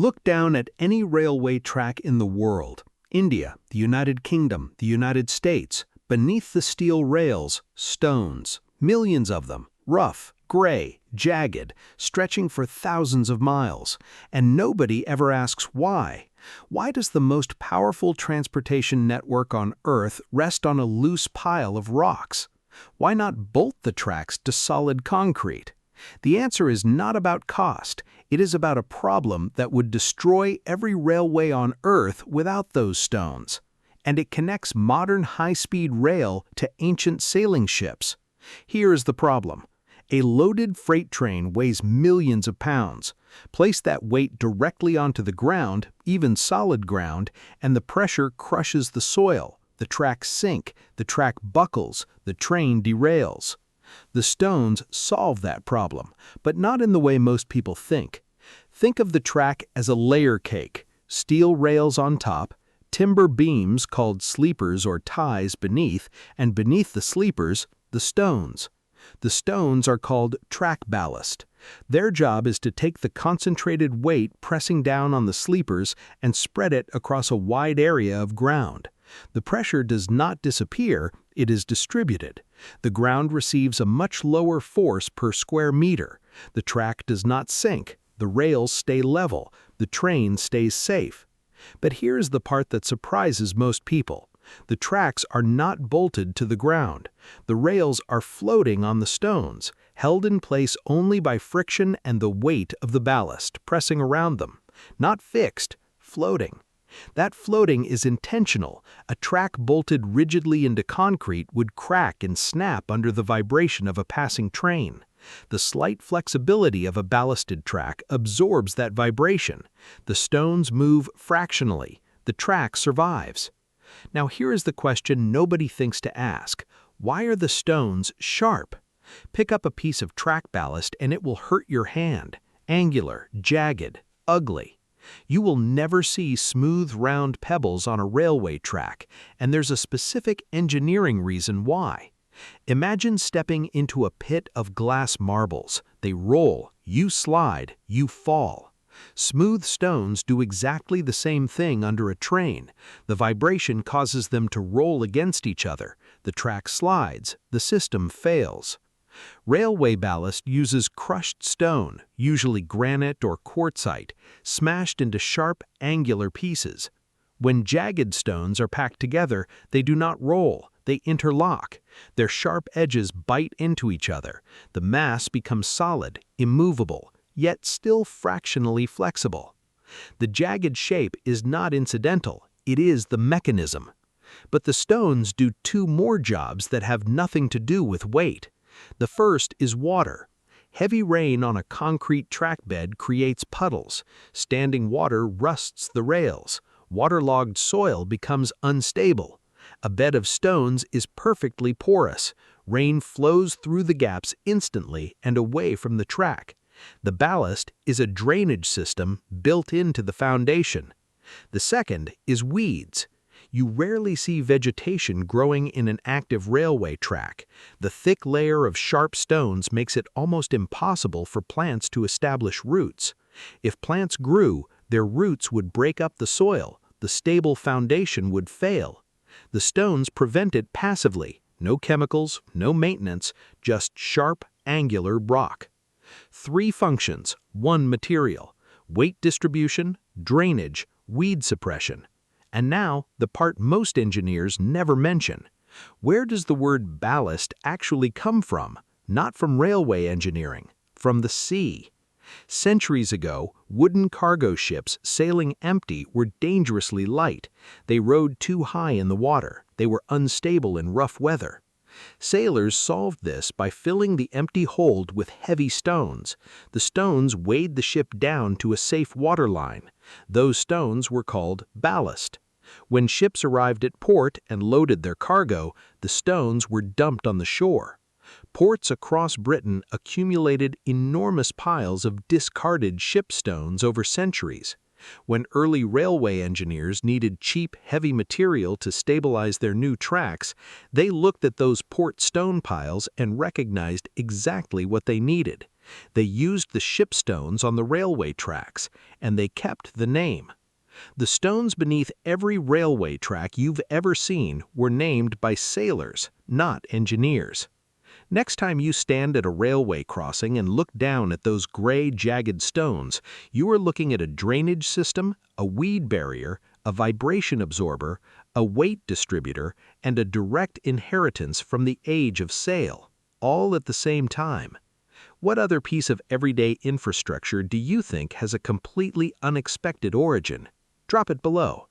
Look down at any railway track in the world. India, the United Kingdom, the United States. Beneath the steel rails, stones. Millions of them, rough, gray, jagged, stretching for thousands of miles. And nobody ever asks why. Why does the most powerful transportation network on Earth rest on a loose pile of rocks? Why not bolt the tracks to solid concrete? The answer is not about cost. It is about a problem that would destroy every railway on Earth without those stones. And it connects modern high-speed rail to ancient sailing ships. Here is the problem. A loaded freight train weighs millions of pounds. Place that weight directly onto the ground, even solid ground, and the pressure crushes the soil. The tracks sink, the track buckles, the train derails. The stones solve that problem, but not in the way most people think. Think of the track as a layer cake, steel rails on top, timber beams called sleepers or ties beneath, and beneath the sleepers, the stones. The stones are called track ballast. Their job is to take the concentrated weight pressing down on the sleepers and spread it across a wide area of ground. The pressure does not disappear, it is distributed. The ground receives a much lower force per square meter. The track does not sink, the rails stay level, the train stays safe. But here's the part that surprises most people. The tracks are not bolted to the ground. The rails are floating on the stones, held in place only by friction and the weight of the ballast pressing around them. Not fixed, floating. That floating is intentional. A track bolted rigidly into concrete would crack and snap under the vibration of a passing train. The slight flexibility of a ballasted track absorbs that vibration. The stones move fractionally. The track survives. Now here is the question nobody thinks to ask. Why are the stones sharp? Pick up a piece of track ballast and it will hurt your hand. Angular, jagged, ugly. You will never see smooth, round pebbles on a railway track, and there's a specific engineering reason why. Imagine stepping into a pit of glass marbles. They roll, you slide, you fall. Smooth stones do exactly the same thing under a train. The vibration causes them to roll against each other. The track slides, the system fails. Railway ballast uses crushed stone, usually granite or quartzite, smashed into sharp, angular pieces. When jagged stones are packed together, they do not roll, they interlock. Their sharp edges bite into each other. The mass becomes solid, immovable, yet still fractionally flexible. The jagged shape is not incidental, it is the mechanism. But the stones do two more jobs that have nothing to do with weight. The first is water. Heavy rain on a concrete track bed creates puddles. Standing water rusts the rails. Waterlogged soil becomes unstable. A bed of stones is perfectly porous. Rain flows through the gaps instantly and away from the track. The ballast is a drainage system built into the foundation. The second is weeds. You rarely see vegetation growing in an active railway track. The thick layer of sharp stones makes it almost impossible for plants to establish roots. If plants grew, their roots would break up the soil. The stable foundation would fail. The stones prevent it passively. No chemicals, no maintenance, just sharp, angular rock. 3 functions, 1 material: weight distribution, drainage, weed suppression. And now, the part most engineers never mention. Where does the word ballast actually come from? Not from railway engineering, from the sea. Centuries ago, wooden cargo ships sailing empty were dangerously light. They rode too high in the water. They were unstable in rough weather. Sailors solved this by filling the empty hold with heavy stones. The stones weighed the ship down to a safe waterline. Those stones were called ballast. When ships arrived at port and loaded their cargo, the stones were dumped on the shore. Ports across Britain accumulated enormous piles of discarded ship stones over centuries. When early railway engineers needed cheap, heavy material to stabilize their new tracks, they looked at those port stone piles and recognized exactly what they needed. They used the ship stones on the railway tracks, and they kept the name. The stones beneath every railway track you've ever seen were named by sailors, not engineers. Next time you stand at a railway crossing and look down at those gray, jagged stones, you are looking at a drainage system, a weed barrier, a vibration absorber, a weight distributor, and a direct inheritance from the age of sail, all at the same time. What other piece of everyday infrastructure do you think has a completely unexpected origin? Drop it below.